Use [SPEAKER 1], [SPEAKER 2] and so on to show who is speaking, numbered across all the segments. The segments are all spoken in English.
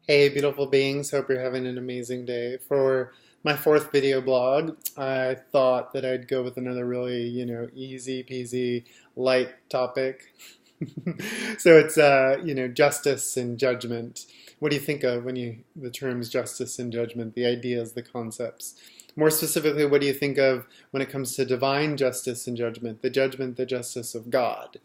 [SPEAKER 1] Hey, beautiful beings. Hope you're having an amazing day. For my fourth video blog, I thought that I'd go with another really, easy peasy, light topic. So it's, justice and judgment. What do you think of when the terms justice and judgment, the ideas, the concepts? More specifically, what do you think of when it comes to divine justice and judgment, the justice of God?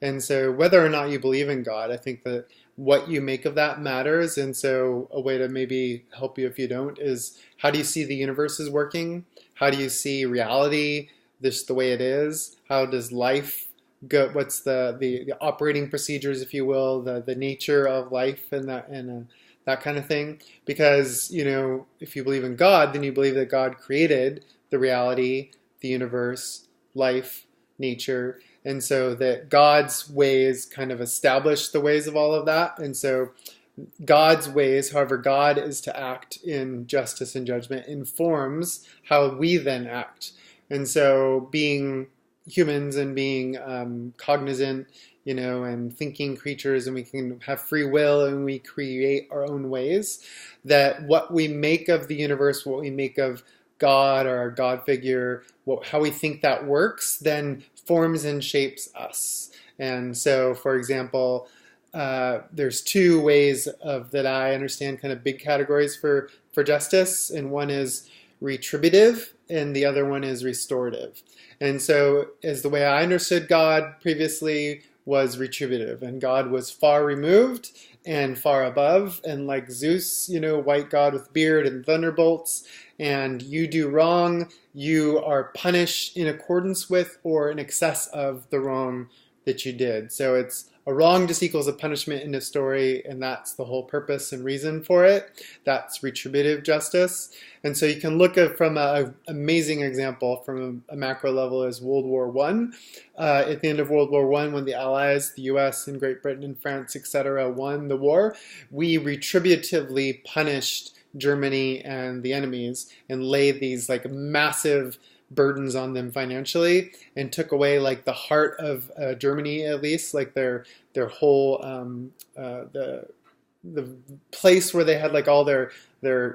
[SPEAKER 1] And so, whether or not you believe in God, I think that what you make of that matters. And so, a way to maybe help you if you don't is how do you see the universe is working? How do you see reality, this the way it is? How does life go? What's the operating procedures, if you will, the nature of life that kind of thing? Because, if you believe in God, then you believe that God created the reality, the universe, life, nature, and so that God's ways kind of establish the ways of all of that. And so God's ways, however God is to act in justice and judgment, informs how we then act. And so being humans and being cognizant, and thinking creatures, and we can have free will and we create our own ways, that what we make of the universe, what we make of God or our God figure, how we think that works, then forms and shapes us. And so, for example, there's two ways of that I understand kind of big categories for justice, and one is retributive, and the other one is restorative. And so, as the way I understood God previously was retributive, and God was far removed and far above, and like Zeus, white God with beard and thunderbolts, and you do wrong, you are punished in accordance with or in excess of the wrong that you did. So it's a wrong just equals a punishment in the story, and that's the whole purpose and reason for it. That's retributive justice. And so you can look at from an amazing example from a macro level as World War One. At the end of World War One, when the Allies, the US and Great Britain and France, etc., won the war, we retributively punished Germany and the enemies and laid these like massive burdens on them financially and took away like the heart of Germany, at least like their whole the place where they had like all their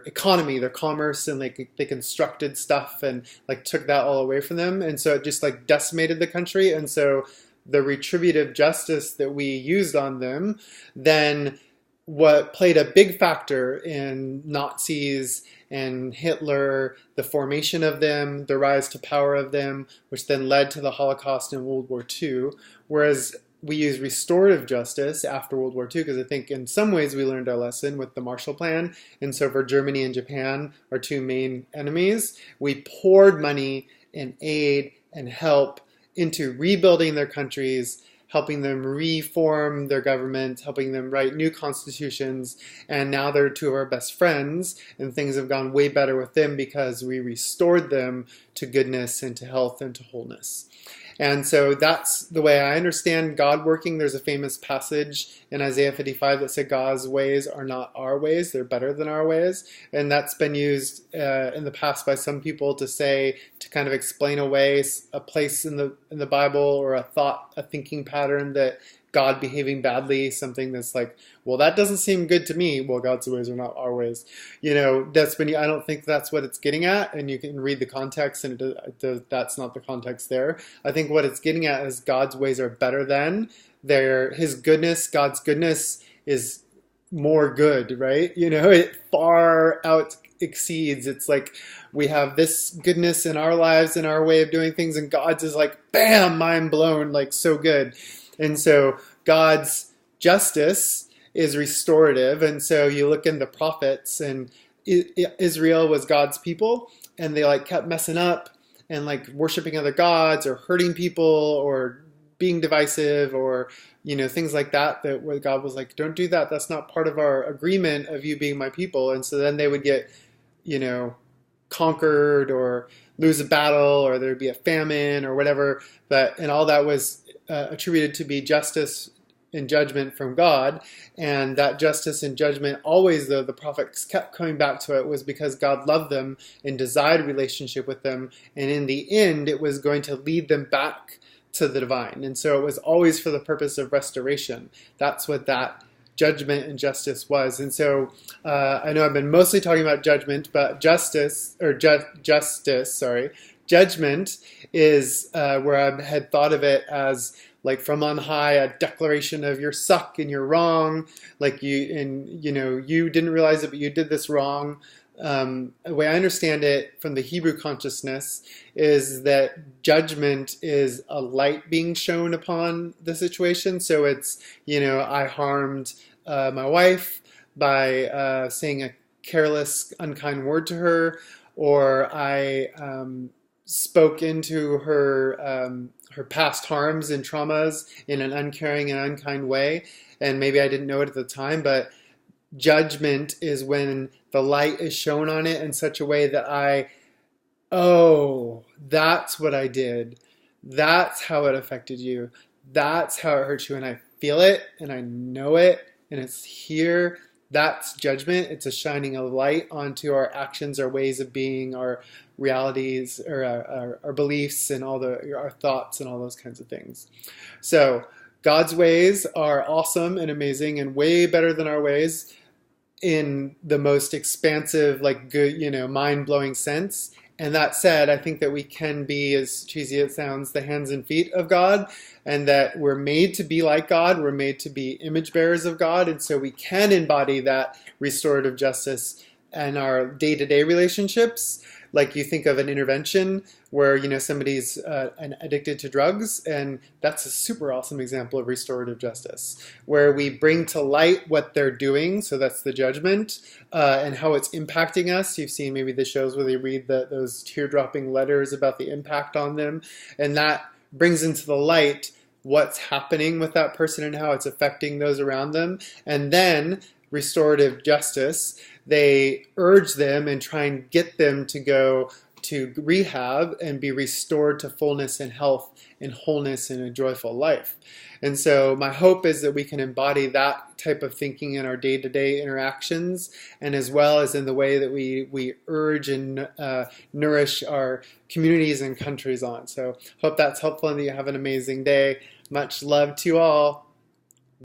[SPEAKER 1] economy, their commerce, and like they constructed stuff and like took that all away from them. And so it just like decimated the country. And so the retributive justice that we used on them then what played a big factor in Nazis and Hitler, the formation of them, the rise to power of them, which then led to the Holocaust in World War II. Whereas we use restorative justice after World War II, because I think in some ways we learned our lesson with the Marshall Plan. And so for Germany and Japan, our two main enemies, we poured money and aid and help into rebuilding their countries, helping them reform their government, helping them write new constitutions, and now they're two of our best friends, and things have gone way better with them because we restored them to goodness and to health and to wholeness. And so that's the way I understand God working. There's a famous passage in Isaiah 55 that said God's ways are not our ways, they're better than our ways. And that's been used in the past by some people to kind of explain away a place in the Bible or a thought, a thinking pattern that God behaving badly, something that's like, well, that doesn't seem good to me. Well, God's ways are not our ways. That's when I don't think that's what it's getting at, and you can read the context, and that's not the context there. I think what it's getting at is God's ways are better than His goodness. God's goodness is more good, right? It far out exceeds. It's like we have this goodness in our lives and our way of doing things, and God's is like, bam, mind blown, like so good. And so God's justice is restorative. And so you look in the prophets, and Israel was God's people, and they like kept messing up and like worshiping other gods or hurting people or being divisive or things like that where God was like, don't do that. That's not part of our agreement of you being my people. And so then they would get conquered or lose a battle, or there'd be a famine or whatever. And all that was attributed to be justice and judgment from God. And that justice and judgment always, though the prophets kept coming back to it, was because God loved them and desired a relationship with them. And in the end, it was going to lead them back to the divine. And so it was always for the purpose of restoration. That's what that judgment and justice was. And so I know I've been mostly talking about judgment, but judgment is where I had thought of it as like from on high, a declaration of you're suck and you're wrong, like you didn't realize it, but you did this wrong. The way I understand it from the Hebrew consciousness is that judgment is a light being shown upon the situation. So it's, I harmed my wife by saying a careless, unkind word to her, or I spoke into her past harms and traumas in an uncaring and unkind way, and maybe I didn't know it at the time, but judgment is when the light is shown on it in such a way that oh, that's what I did. That's how it affected you. That's how it hurt you, and I feel it, and I know it, and it's here. That's judgment. It's a shining of light onto our actions, our ways of being, our realities, or our beliefs, and our thoughts, and all those kinds of things. So God's ways are awesome and amazing and way better than our ways in the most expansive, like good, mind-blowing sense. And that said, I think that we can be, as cheesy as it sounds, the hands and feet of God, and that we're made to be like God. We're made to be image bearers of God. And so we can embody that restorative justice in our day-to-day relationships. Like you think of an intervention where, somebody's addicted to drugs, and that's a super awesome example of restorative justice, where we bring to light what they're doing, so that's the judgment, and how it's impacting us. You've seen maybe the shows where they read those tear-dropping letters about the impact on them, and that brings into the light what's happening with that person and how it's affecting those around them. And then restorative justice, they urge them and try and get them to go to rehab and be restored to fullness and health and wholeness and a joyful life. And so my hope is that we can embody that type of thinking in our day-to-day interactions, and as well as in the way that we urge and nourish our communities and countries on. So hope that's helpful and that you have an amazing day. Much love to you all.